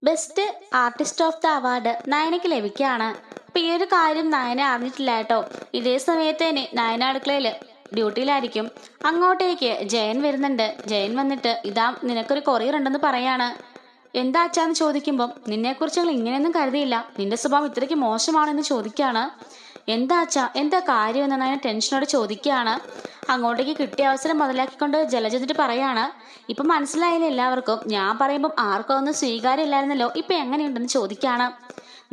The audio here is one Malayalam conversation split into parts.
Best artist of the award നയനയ്ക്ക് ലഭിക്കുകയാണ്. അപ്പൊ ഈ ഒരു കാര്യം നയന അറിഞ്ഞിട്ടില്ല കേട്ടോ. ഇതേ സമയത്ത് തന്നെ നയന അടുക്കളയില് ഡ്യൂട്ടിയിലായിരിക്കും. അങ്ങോട്ടേക്ക് ജയൻ വരുന്നുണ്ട്. ജയൻ വന്നിട്ട് ഇതാ നിനക്കൊരു കൊറിയർ ഉണ്ടെന്ന് പറയാണ്. എന്താ അച്ഛാന്ന് ചോദിക്കുമ്പം നിന്നെക്കുറിച്ച് ഞങ്ങൾ ഇങ്ങനെയൊന്നും കരുതിയില്ല, നിന്റെ സ്വഭാവം ഇത്രയ്ക്ക് മോശമാണെന്ന് ചോദിക്കുകയാണ്. എന്താ അച്ഛാ, എന്താ കാര്യം എന്ന് നയന ടെൻഷനോട് ചോദിക്കുകയാണ്. അങ്ങോട്ടേക്ക് കിട്ടിയ അവസരം മുതലാക്കിക്കൊണ്ട് ജലജ എന്നിട്ട് പറയാണ്, ഇപ്പൊ മനസ്സിലായില്ല എല്ലാവർക്കും, ഞാൻ പറയുമ്പം ആർക്കും ഒന്നും സ്വീകാര്യം ഇല്ലായിരുന്നല്ലോ, ഇപ്പൊ എങ്ങനെയുണ്ടെന്ന് ചോദിക്കാണ്.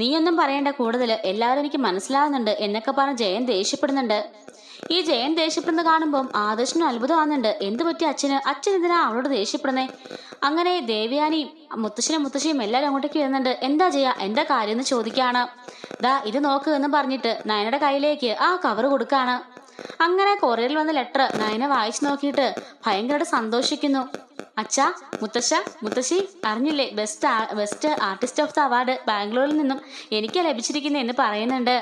നീയൊന്നും പറയണ്ട കൂടുതൽ, എല്ലാവരും എനിക്ക് മനസ്സിലാവുന്നുണ്ട് എന്നൊക്കെ പറഞ്ഞ് ജയൻ ദേഷ്യപ്പെടുന്നുണ്ട്. ഈ ജയൻ ദേഷ്യപ്പെടുന്ന കാണുമ്പോൾ ആദർശനും അത്ഭുതമാകുന്നുണ്ട്. എന്ത് പറ്റി അച്ഛന്, അച്ഛൻ എന്തിനാ അവളോട് ദേഷ്യപ്പെടുന്നേ? അങ്ങനെ ദേവയാനിയും മുത്തശ്ശനും മുത്തശ്ശിയും എല്ലാവരും അങ്ങോട്ടേക്ക് വരുന്നുണ്ട്. എന്താ ചെയ്യാ, എന്താ കാര്യം എന്ന് ചോദിക്കാണ്. ദാ ഇത് നോക്ക് എന്ന് പറഞ്ഞിട്ട് നയനയുടെ കയ്യിലേക്ക് ആ കവർ കൊടുക്കാണ്. അങ്ങനെ കൊറിയറിൽ വന്ന ലെറ്റർ നയന വായിച്ചു നോക്കിയിട്ട് ഭയങ്കരമായിട്ട് സന്തോഷിക്കുന്നു. അച്ഛാ, മുത്തശ്ശ, മുത്തശ്ശി അറിഞ്ഞില്ലേ, best artist of the award ബാംഗ്ലൂരിൽ നിന്നും എനിക്ക് ലഭിച്ചിരിക്കുന്നു എന്ന് പറയുന്നുണ്ട്.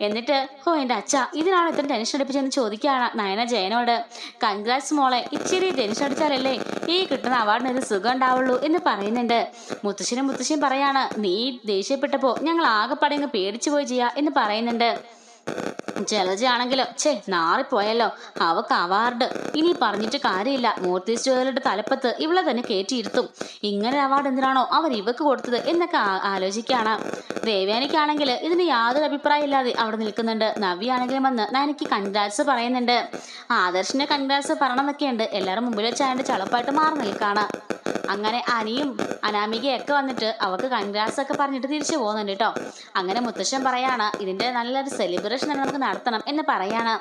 എന്നിട്ട് എൻ്റെ അച്ഛ, ഇതിനാണ് ഇത്ര ടെൻഷൻ അടിപ്പിച്ചെന്ന് ചോദിക്കുകയാണ് നയന ജയനോട്. കൺഗ്രാറ്റ്സ് മോളെ, ഇച്ചിരി ടെൻഷൻ അടിച്ചാലല്ലേ ഈ കിട്ടുന്ന അവാർഡിന് ഒരു സുഖം ഉണ്ടാവുള്ളൂ എന്ന് പറയുന്നുണ്ട്. മുത്തശ്ശനും മുത്തശ്ശിയും പറയാണ്, നീ ദേഷ്യപ്പെട്ടപ്പോ ഞങ്ങൾ ആകെപ്പാടെ അങ്ങ് പേടിച്ചു പോയി ചെയ്യാ എന്ന് പറയുന്നുണ്ട്. ജലജയാണെങ്കിലോ നാറിപ്പോയല്ലോ, അവക്ക് അവാർഡ്, ഇനി പറഞ്ഞിട്ട് കാര്യമില്ല, നോർത്ത് ഈസ്റ്റ് ജുവലറിയുടെ തലപ്പത്ത് ഇവളെ തന്നെ കയറ്റിയിരുത്തും. ഇങ്ങനെ അവാർഡ് എന്തിനാണോ അവർ ഇവക്ക് കൊടുത്തത് എന്നൊക്കെ ആലോചിക്കാണ്. ദേവയാനിക്കാണെങ്കിൽ ഇതിന് യാതൊരു അഭിപ്രായം ഇല്ലാതെ അവിടെ നിൽക്കുന്നുണ്ട്. നവ്യാണെങ്കിലും വന്ന് നയനയ്ക്ക് കൺഗ്രാറ്റ്സ് പറയുന്നുണ്ട്. ആദർശിന്റെ കൺഗ്രാറ്റ്സ് പറയണമെന്നൊക്കെ ഉണ്ട്. എല്ലാവരും മുമ്പിൽ വെച്ചായണ്ട് ചളപ്പായിട്ട് മാറി നിൽക്കാണ്. അങ്ങനെ അനിയും അനാമികയൊക്കെ വന്നിട്ട് അവർക്ക് കൺഗ്രാറ്റ്സ് ഒക്കെ പറഞ്ഞിട്ട് തിരിച്ചു പോകുന്നുണ്ട് കേട്ടോ. അങ്ങനെ മുത്തശ്ശൻ പറയാണ്, ഇതിന്റെ നല്ലൊരു സെലിബ്രേഷൻ തന്നെ നമുക്ക് നടത്തണം എന്ന് പറയാണ്.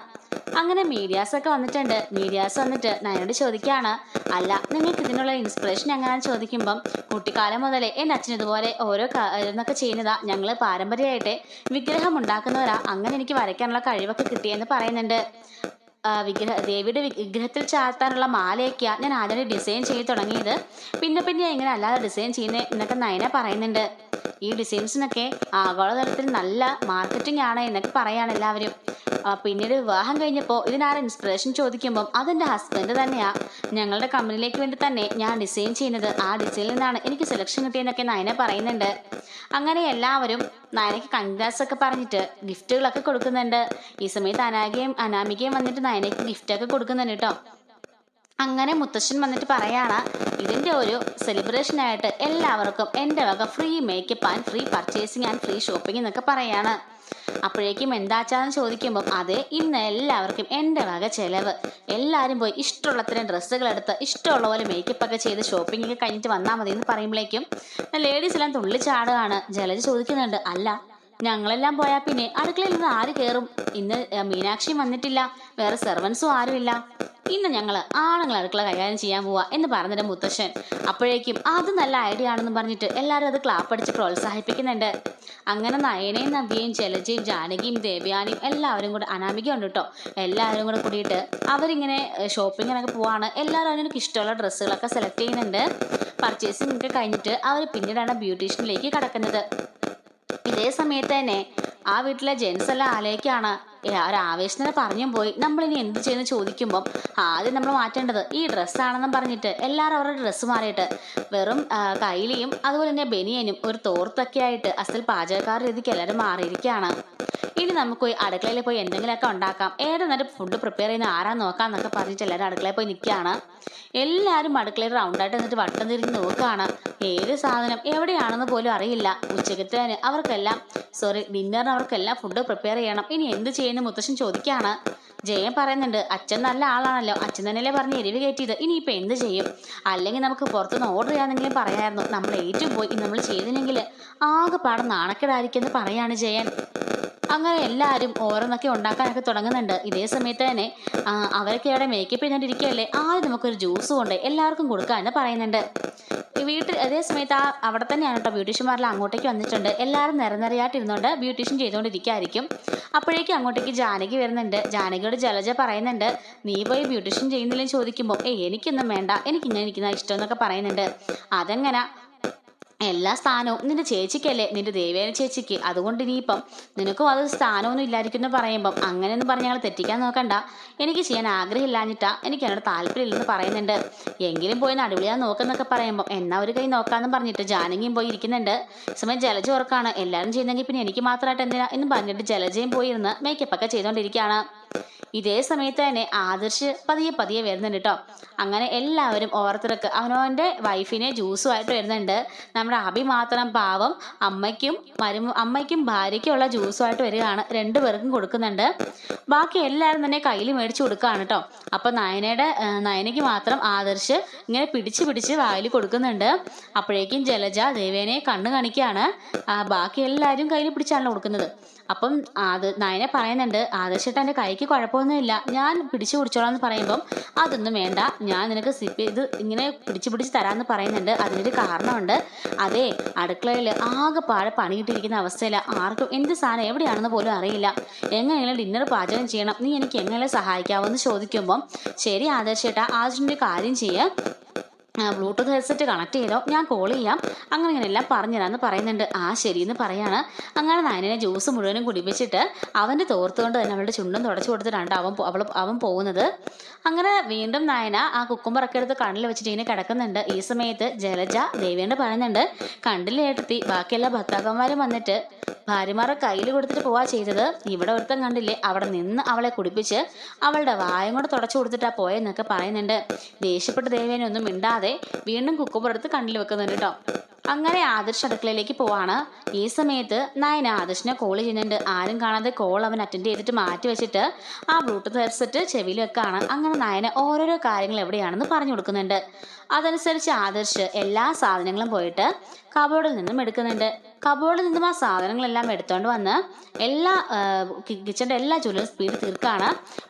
അങ്ങനെ മീഡിയാസ് ഒക്കെ വന്നിട്ടുണ്ട്. മീഡിയാസ് വന്നിട്ട് നയനോട് ചോദിക്കുകയാണ്, അല്ല നിങ്ങൾക്ക് ഇതിനുള്ള ഇൻസ്പിറേഷൻ എങ്ങനെയാണെന്ന് ചോദിക്കുമ്പം, കുട്ടിക്കാലം മുതലേ എൻ്റെ അച്ഛൻ ഇതുപോലെ ഓരോ എന്നൊക്കെ ചെയ്യുന്നതാ, ഞങ്ങൾ പാരമ്പര്യമായിട്ട് വിഗ്രഹം ഉണ്ടാക്കുന്നവരാ, അങ്ങനെ എനിക്ക് വരയ്ക്കാനുള്ള കഴിവൊക്കെ കിട്ടിയെന്ന് പറയുന്നുണ്ട്. ദേവിയുടെ വിഗ്രഹത്തിൽ ചാർത്താനുള്ള മാലയൊക്കെയാണ് ഞാൻ ആദ്യം ഡിസൈൻ ചെയ്ത് തുടങ്ങിയത്. പിന്നെ പിന്നെ എങ്ങനെ അല്ലാതെ ഡിസൈൻ ചെയ്യുന്നത് എന്നൊക്കെ നയന പറയുന്നുണ്ട്. ഈ ഡിസൈൻസിനൊക്കെ ആഗോളതലത്തിൽ നല്ല മാർക്കറ്റിംഗ് ആണ് എന്നൊക്കെ പറയാണ് എല്ലാവരും. പിന്നീട് വിവാഹം കഴിഞ്ഞപ്പോൾ ഇതിനാരെ ഇൻസ്പിറേഷൻ ചോദിക്കുമ്പം അതെൻ്റെ ഹസ്ബൻഡ് തന്നെയാ. ഞങ്ങളുടെ കമ്പനിയിലേക്ക് വേണ്ടി തന്നെ ഞാൻ ഡിസൈൻ ചെയ്യുന്നത്, ആ ഡിസൈനിൽ നിന്നാണ് എനിക്ക് സെലക്ഷൻ കിട്ടിയെന്നൊക്കെ നയന പറയുന്നുണ്ട്. അങ്ങനെ എല്ലാവരും നയനയ്ക്ക് കൺഗ്രാറ്റ്സ് ഒക്കെ പറഞ്ഞിട്ട് ഗിഫ്റ്റുകളൊക്കെ കൊടുക്കുന്നുണ്ട്. ഈ സമയത്ത് അനാമികയും വന്നിട്ട് നയനയ്ക്ക് ഗിഫ്റ്റൊക്കെ കൊടുക്കുന്നുണ്ട് കേട്ടോ. അങ്ങനെ മുത്തശ്ശൻ വന്നിട്ട് പറയാണ്, ഇതിൻ്റെ ഒരു സെലിബ്രേഷൻ ആയിട്ട് എല്ലാവർക്കും എൻ്റെ വക free makeup and free purchasing and free shopping എന്നൊക്കെ പറയാണ്. അപ്പോഴേക്കും എന്താച്ചാന്ന് ചോദിക്കുമ്പം, അതെ ഇന്ന് എല്ലാവർക്കും എൻ്റെ വക ചെലവ്, എല്ലാവരും പോയി ഇഷ്ടമുള്ളത്രയും ഡ്രസ്സുകൾ എടുത്ത് ഇഷ്ടമുള്ള പോലെ മേക്കപ്പ് ഒക്കെ ചെയ്ത് ഷോപ്പിംഗ് ഒക്കെ കഴിഞ്ഞിട്ട് വന്നാൽ മതി എന്ന് പറയുമ്പോഴേക്കും ലേഡീസ് എല്ലാം തുള്ളിച്ചാടുകയാണ്. ജലജ ചോദിക്കുന്നുണ്ട്, അല്ല ഞങ്ങളെല്ലാം പോയാൽ പിന്നെ അടുക്കളയിൽ നിന്ന് ആര് കയറും? ഇന്ന് മീനാക്ഷിയും വന്നിട്ടില്ല, വേറെ സെർവൻസും ആരുമില്ല, ഇന്ന് ഞങ്ങൾ ആണുങ്ങൾ അടുക്കള കൈകാര്യം ചെയ്യാൻ പോവാ എന്ന് പറഞ്ഞിട്ട് മുത്തശ്ശൻ. അപ്പോഴേക്കും അത് നല്ല ഐഡിയ ആണെന്ന് പറഞ്ഞിട്ട് എല്ലാവരും അത് ക്ലാപ്പടിച്ച് പ്രോത്സാഹിപ്പിക്കുന്നുണ്ട്. അങ്ങനെ നയനയും നവ്യയും ജലജയും ജാനകിയും ദേവയാനിയും എല്ലാവരും കൂടെ, അനാമിക ഉണ്ട് കേട്ടോ, എല്ലാവരും കൂടെ കൂടിയിട്ട് അവരിങ്ങനെ ഷോപ്പിങ്ങിനൊക്കെ പോവാണ്. എല്ലാവരും അതിനൊക്കെ ഇഷ്ടമുള്ള ഡ്രസ്സുകളൊക്കെ സെലക്ട് ചെയ്യുന്നുണ്ട്. പർച്ചേസിംഗ് ഒക്കെ കഴിഞ്ഞിട്ട് അവർ പിന്നീടാണ് ബ്യൂട്ടീഷ്യനിലേക്ക് കടക്കുന്നത്. ഇതേ സമയത്ത് തന്നെ ആ വീട്ടിലെ ജെൻസ് എല്ലാം ആലോചിക്കാണ്, ഒരാവേശത്തിന് പറഞ്ഞും പോയി നമ്മളിനി എന്ത് ചെയ്യുന്നു ചോദിക്കുമ്പം ആദ്യം നമ്മൾ മാറ്റേണ്ടത് ഈ ഡ്രസ്സാണെന്നും പറഞ്ഞിട്ട് എല്ലാവരും അവരുടെ ഡ്രസ്സ് മാറിയിട്ട് വെറും കൈലിയും അതുപോലെ തന്നെ ബനിയനും ഒരു തോർത്തൊക്കെ ആയിട്ട് അസൽ പാചകക്കാർ രീതിക്ക് എല്ലാവരും മാറിയിരിക്കുകയാണ്. ഇനി നമുക്ക് പോയി അടുക്കളയിൽ പോയി എന്തെങ്കിലുമൊക്കെ ഉണ്ടാക്കാം, ഏതെന്നിട്ട് ഫുഡ് പ്രിപ്പയർ ചെയ്യുന്ന ആരാ നോക്കാം എന്നൊക്കെ പറഞ്ഞിട്ട് എല്ലാവരും അടുക്കളയിൽ പോയി നിൽക്കുകയാണ്. എല്ലാവരും അടുക്കളയിൽ റൗണ്ടായിട്ട് എന്നിട്ട് വട്ടം തിരിഞ്ഞ് നോക്കുകയാണ്. ഏത് സാധനം എവിടെയാണെന്ന് പോലും അറിയില്ല. ഉച്ചക്കത്തേന് അവർക്കെല്ലാം ഡിന്നറിന് അവർക്കെല്ലാം ഫുഡ് പ്രിപ്പയർ ചെയ്യണം. ഇനി എന്ത് ചെയ്യുന്നു മുത്തശ്ശൻ ചോദിക്കുകയാണ്. ജയൻ പറയുന്നുണ്ട്, അച്ഛൻ നല്ല ആളാണല്ലോ, അച്ഛൻ തന്നെയല്ലേ പറഞ്ഞ് എരിവ് കയറ്റിയത്, ഇനിയിപ്പോൾ എന്ത് ചെയ്യും? അല്ലെങ്കിൽ നമുക്ക് പുറത്തുനിന്ന് ഓർഡർ ചെയ്യാന്നെങ്കിലും പറയാമായിരുന്നു, നമ്മൾ ഏറ്റവും പോയി നമ്മൾ ചെയ്തില്ലെങ്കിൽ ആകെപ്പാടെ നാണക്കേടായിരിക്കും എന്ന് പറയാണ് ജയൻ. അങ്ങനെ എല്ലാവരും ഓരോന്നൊക്കെ ഉണ്ടാക്കാനൊക്കെ തുടങ്ങുന്നുണ്ട്. ഇതേ സമയത്ത് തന്നെ അവരൊക്കെ അവിടെ മേക്കപ്പ് ചെയ്തുകൊണ്ടിരിക്കുകയല്ലേ, ആദ്യം നമുക്കൊരു ജ്യൂസ് കൊണ്ട് എല്ലാവർക്കും കൊടുക്കുക എന്ന് പറയുന്നുണ്ട്. ഈ വീട്ടിൽ അതേ സമയത്ത് അവിടെ തന്നെയാണ് കേട്ടോ ബ്യൂട്ടീഷ്യന്മാരെല്ലാം അങ്ങോട്ടേക്ക് വന്നിട്ടുണ്ട്. എല്ലാവരും നിരനിരയായിട്ട് ഇരുന്നുകൊണ്ട് ബ്യൂട്ടീഷ്യൻ ചെയ്തുകൊണ്ടിരിക്കുകയായിരിക്കും. അപ്പോഴേക്കും അങ്ങോട്ടേക്ക് ജാനകി വരുന്നുണ്ട്. ജാനകിയോട് ജലജ പറയുന്നുണ്ട്, നീ പോയി ബ്യൂട്ടീഷ്യൻ ചെയ്യുന്നില്ലെന്ന് ചോദിക്കുമ്പോൾ എനിക്കൊന്നും വേണ്ട, എനിക്കിങ്ങനെ ഇരിക്കുന്ന ഇഷ്ടം എന്നൊക്കെ പറയുന്നുണ്ട്. അതെങ്ങനെ എല്ലാ സ്ഥാനവും നിന്റെ ചേച്ചിക്കല്ലേ, നിന്റെ ദേവേന ചേച്ചിക്ക്. അതുകൊണ്ട് ഇനിയിപ്പം നിനക്കും അത് സ്ഥാനമൊന്നും ഇല്ലായിരിക്കും എന്ന് പറയുമ്പം അങ്ങനെയൊന്നും പറഞ്ഞ് ഞങ്ങൾ തെറ്റിക്കാൻ നോക്കണ്ട. എനിക്ക് ചെയ്യാൻ ആഗ്രഹമില്ലാഞ്ഞിട്ടാ, എനിക്ക് എന്നോട് താല്പര്യമില്ലെന്ന് പറയുന്നുണ്ട്. എങ്കിലും പോയി നടുവിളിയാൻ നോക്കുന്നൊക്കെ പറയുമ്പം എന്നാ ഒരു കൈ നോക്കാന്ന് പറഞ്ഞിട്ട് ജാനകിയും പോയി ഇരിക്കുന്നുണ്ട്. സമയം ജലജ ഓർക്കാണ് എല്ലാവരും ചെയ്യുന്നെങ്കിൽ പിന്നെ എനിക്ക് മാത്രമായിട്ട് എന്തിനാ എന്നും പറഞ്ഞിട്ട് ജലജയും പോയി ഇരുന്ന് മേക്കപ്പ് ഒക്കെ ചെയ്തുകൊണ്ടിരിക്കുകയാണ്. ഇതേ സമയത്ത് തന്നെ ആദർശ് പതിയെ പതിയെ വരുന്നുണ്ട് കേട്ടോ. അങ്ങനെ എല്ലാവരും ഓരോരുത്തർക്ക് അവനവൻ്റെ വൈഫിനെ ജ്യൂസുമായിട്ട് വരുന്നുണ്ട്. നമ്മുടെ അഭി മാത്രം പാവം അമ്മയ്ക്കും ഭാര്യയ്ക്കും ഉള്ള ജ്യൂസുമായിട്ട് വരികയാണ്. രണ്ടുപേർക്കും കൊടുക്കുന്നുണ്ട്. ബാക്കി എല്ലാവരും തന്നെ കയ്യിൽ മേടിച്ചു കൊടുക്കുകയാണ് കേട്ടോ. അപ്പൊ നയനയ്ക്ക് മാത്രം ആദർശ് ഇങ്ങനെ പിടിച്ച് വായിൽ കൊടുക്കുന്നുണ്ട്. അപ്പോഴേക്കും ജലജ ദേവേനെ കണ്ണു കാണിക്കുകയാണ്. ബാക്കി എല്ലാവരും കയ്യിൽ പിടിച്ചാണല്ലോ കൊടുക്കുന്നത്. അപ്പം നയനെ പറയുന്നുണ്ട്, ആദർശേട്ട എൻ്റെ കൈക്ക് കുഴപ്പമൊന്നുമില്ല, ഞാൻ പിടിച്ചു പിടിച്ചോളാം എന്ന് പറയുമ്പം അതൊന്നും വേണ്ട, ഞാൻ നിനക്ക് ഇത് ഇങ്ങനെ പിടിച്ച് തരാമെന്ന് പറയുന്നുണ്ട്. അതിനൊരു കാരണമുണ്ട്. അതേ, അടുക്കളയിൽ ആകെപ്പാടെ പണി കിട്ടിയിരിക്കുന്ന അവസ്ഥയിൽ ആർക്കും എന്ത് സാധനം എവിടെയാണെന്ന് പോലും അറിയില്ല. എങ്ങനെയെങ്കിലും ഡിന്നർ പാചകം ചെയ്യണം, നീ എനിക്ക് എങ്ങനെ സഹായിക്കാമോ എന്ന് ചോദിക്കുമ്പം ശരി ആദർശേട്ടാ, ആദർശിൻ്റെ കാര്യം ചെയ്യുക, ബ്ലൂടൂത്ത് ഹെഡ്സെറ്റ് കണക്ട് ചെയ്തോ, ഞാൻ കോൾ ചെയ്യാം, അങ്ങനെയെല്ലാം പറഞ്ഞുതരാമെന്ന് പറയുന്നുണ്ട്. ശരിയെന്ന് പറയാണ്. അങ്ങനെ നയനെ ജ്യൂസ് മുഴുവനും കുടിപ്പിച്ചിട്ട് അവൻ്റെ തോർത്തുകൊണ്ട് തന്നെ അവളുടെ ചുണ്ടും തുടച്ചു കൊടുത്തിട്ടാണ് അവൻ പോകുന്നത്. അങ്ങനെ വീണ്ടും നയന ആ കുക്കുമ്പറൊക്കെ എടുത്ത് കണ്ണിൽ വെച്ചിട്ട് ഇങ്ങനെ കിടക്കുന്നുണ്ട്. ഈ സമയത്ത് ജലജ ദേവിയോട് പറയുന്നുണ്ട്, കണ്ടില്ലേട്ടത്തി, ബാക്കിയെല്ലാ ഭർത്താക്കന്മാരും വന്നിട്ട് ഭാര്യമാരെ കയ്യിൽ കൊടുത്തിട്ട് പോവാ ചെയ്തത്. ഇവിടെ ഒരുത്തം കണ്ടില്ലേ, അവിടെ നിന്ന് അവളെ കുടിപ്പിച്ച് അവളുടെ വായം കൂടെ തുടച്ചു കൊടുത്തിട്ടാ പോയെന്നൊക്കെ പറയുന്നുണ്ട്. ദേഷ്യപ്പെട്ട് ദേവേനെ ഒന്നും മിണ്ടാതെ വീണ്ടും കുക്കുമ്പറെടുത്ത് കണ്ണിൽ വെക്കുന്നുണ്ട് കേട്ടോ. അങ്ങനെ ആദർശ് അടുക്കളയിലേക്ക് പോവാണ്. ഈ സമയത്ത് നയന ആദർശിനെ കോൾ ചെയ്യുന്നുണ്ട്. ആരും കാണാതെ കോൾ അവൻ അറ്റൻഡ് ചെയ്തിട്ട് മാറ്റി വെച്ചിട്ട് ആ ബ്ലൂടൂത്ത് ഹെഡ്സെറ്റ് ചെവിയിൽ വെക്കാണ്. അങ്ങനെ നയന ഓരോരോ കാര്യങ്ങൾ എവിടെയാണെന്ന് പറഞ്ഞു കൊടുക്കുന്നുണ്ട്. അതനുസരിച്ച് ആദർശ് എല്ലാ സാധനങ്ങളും പോയിട്ട് കബോർഡിൽ നിന്നും എടുക്കുന്നുണ്ട്. കബോർഡിൽ നിന്നും ആ സാധനങ്ങളെല്ലാം എടുത്തോണ്ട് വന്ന് കിച്ചൻ്റെ എല്ലാ ജോലിയും സ്പീഡ് തീർക്കാണ്.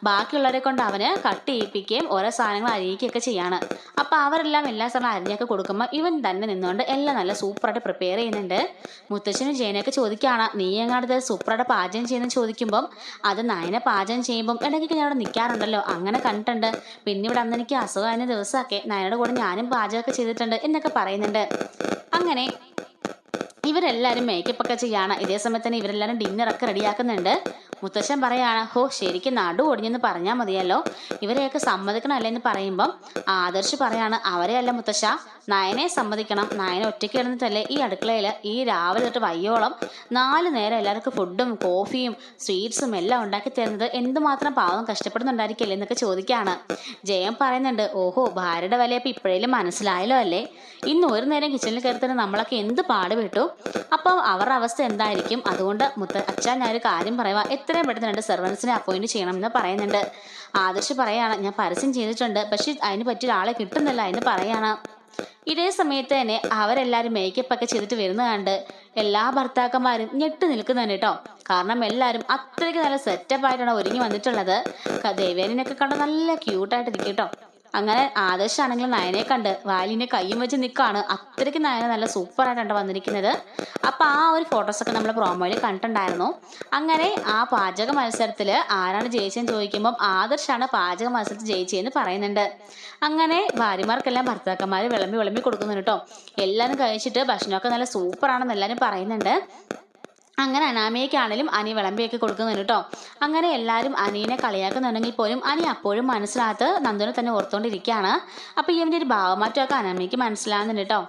ബാക്കിയുള്ളവരെ കൊണ്ട് അവന് കട്ട് ചെയ്യിപ്പിക്കുകയും ഓരോ സാധനങ്ങൾ അരിയിക്കുകയൊക്കെ ചെയ്യാണ്. അപ്പോൾ അവരെല്ലാം എല്ലാ സാധനവും അരിഞ്ഞൊക്കെ കൊടുക്കുമ്പോൾ ഇവൻ തന്നെ നിന്നുകൊണ്ട് എല്ലാം നല്ല സൂപ്പറായിട്ട് പ്രിപ്പയർ ചെയ്യുന്നുണ്ട്. മുത്തശ്ശനും ജയനൊക്കെ ചോദിക്കുകയാണ്, നീ എങ്ങാണ്ട് സൂപ്പറായിട്ട് പാചകം ചെയ്യുന്ന ചോദിക്കുമ്പം അത് നയനെ പാചകം ചെയ്യുമ്പം ഇടയ്ക്കൊക്കെ ഞാൻ അവിടെ നിൽക്കാറുണ്ടല്ലോ, അങ്ങനെ കണ്ടിട്ടുണ്ട്. പിന്നെ ഇവിടെ അന്ന് എനിക്ക് അസുഖമായ ദിവസമൊക്കെ നയനയുടെ കൂടെ ഞാനും പാചകമൊക്കെ ചെയ്തിട്ടുണ്ട് എന്നൊക്കെ പറയുന്നുണ്ട്. അങ്ങനെ ഇവരെല്ലാവരും മേക്കപ്പ് ഒക്കെ ചെയ്യാണ്. ഇതേ സമയത്ത് തന്നെ ഇവരെല്ലാവരും ഡിന്നറൊക്കെ റെഡിയാക്കുന്നുണ്ട്. മുത്തശ്ശൻ പറയാണ്, ഹോ ശരിക്കും നടു ഒടിഞ്ഞെന്ന് പറഞ്ഞാൽ മതിയല്ലോ, ഇവരെയൊക്കെ സമ്മതിക്കണമല്ലേ എന്ന് പറയുമ്പം ആദർശ് പറയാണ്, അവരെ അല്ല മുത്തശ്ശ, നയനെ സമ്മതിക്കണം. നയന ഒറ്റയ്ക്ക് കിടന്നിട്ടല്ലേ ഈ അടുക്കളയിൽ ഈ രാവിലെ തൊട്ട് വയ്യോളം 4 നേരം എല്ലാവർക്കും ഫുഡും കോഫിയും സ്വീറ്റ്സും എല്ലാം ഉണ്ടാക്കി തരുന്നത് എന്തുമാത്രം പാവം കഷ്ടപ്പെടുന്നുണ്ടായിരിക്കല്ലേ എന്നൊക്കെ ചോദിക്കുകയാണ്. ജയം പറയുന്നുണ്ട്, ഓഹോ ഭാര്യയുടെ വിലയപ്പോൾ ഇപ്പോഴേലും മനസ്സിലായല്ലോ അല്ലേ, ഇന്ന് ഒരു നേരം കിച്ചണിൽ കയറി തന്നെ നമ്മളൊക്കെ എന്ത് പാടുപെട്ടു. അപ്പം അവരുടെ അവസ്ഥ എന്തായിരിക്കും. അതുകൊണ്ട് അച്ഛൻ ഞാനൊരു കാര്യം പറയുക, എത്രയും പെട്ടെന്ന് 2 സെർവൻസിനെ അപ്പോയിന്റ് ചെയ്യണം എന്ന് പറയുന്നുണ്ട്. ആദർശ് പറയാണ്, ഞാൻ പരസ്യം ചെയ്തിട്ടുണ്ട്, പക്ഷെ അതിന് പറ്റിയ ഒരാളെ കിട്ടുന്നില്ല എന്ന് പറയാണ്. ഇതേ സമയത്ത് തന്നെ അവരെല്ലാവരും മേക്കപ്പ് ഒക്കെ ചെയ്തിട്ട് വരുന്ന കണ്ട് എല്ലാ ഭർത്താക്കന്മാരും ഞെട്ട് നിൽക്കുന്നുണ്ട് കേട്ടോ. കാരണം എല്ലാവരും അത്രയ്ക്ക് നല്ല സെറ്റപ്പായിട്ടാണ് ഒരുങ്ങി വന്നിട്ടുള്ളത്. ദേവേനൊക്കെ കണ്ട് നല്ല ക്യൂട്ടായിട്ടിരിക്കും കേട്ടോ. അങ്ങനെ ആദർശാണെങ്കിലും നയനെ കണ്ട് വാലിനെ കയ്യും വെച്ച് നിൽക്കുകയാണ്. അത്രയ്ക്ക് നയന നല്ല സൂപ്പറായിട്ടാണ് വന്നിരിക്കുന്നത്. അപ്പം ആ ഒരു ഫോട്ടോസൊക്കെ നമ്മൾ പ്രോമോയിൽ കണ്ടിട്ടുണ്ടായിരുന്നു. അങ്ങനെ ആ പാചക മത്സരത്തിൽ ആരാണ് ജയിച്ചതെന്ന് ചോദിക്കുമ്പം ആദർശാണ് പാചക മത്സരത്തിൽ ജയിച്ചതെന്ന് പറയുന്നുണ്ട്. അങ്ങനെ ഭാര്യമാർക്കെല്ലാം ഭർത്താക്കന്മാർ വിളമ്പി കൊടുക്കുന്നുണ്ട് കേട്ടോ. എല്ലാവരും കഴിച്ചിട്ട് ഭക്ഷണമൊക്കെ നല്ല സൂപ്പറാണെന്ന് എല്ലാവരും പറയുന്നുണ്ട്. അങ്ങനെ അനാമികയ്ക്കാണെങ്കിലും അനി വിളമ്പിയൊക്കെ കൊടുക്കുന്നുണ്ട് കേട്ടോ. അങ്ങനെ എല്ലാവരും അനിയനെ കളിയാക്കുന്നുണ്ടെങ്കിൽ പോലും അനി അപ്പോഴും മനസ്സിനകത്ത് നന്ദുനെ തന്നെ ഓർത്തുകൊണ്ടിരിക്കുകയാണ്. അപ്പോൾ ഇവൻ്റെ ഒരു ഭാവമാറ്റമൊക്കെ അനാമികയ്ക്ക് മനസ്സിലാകുന്നുണ്ട് കേട്ടോ.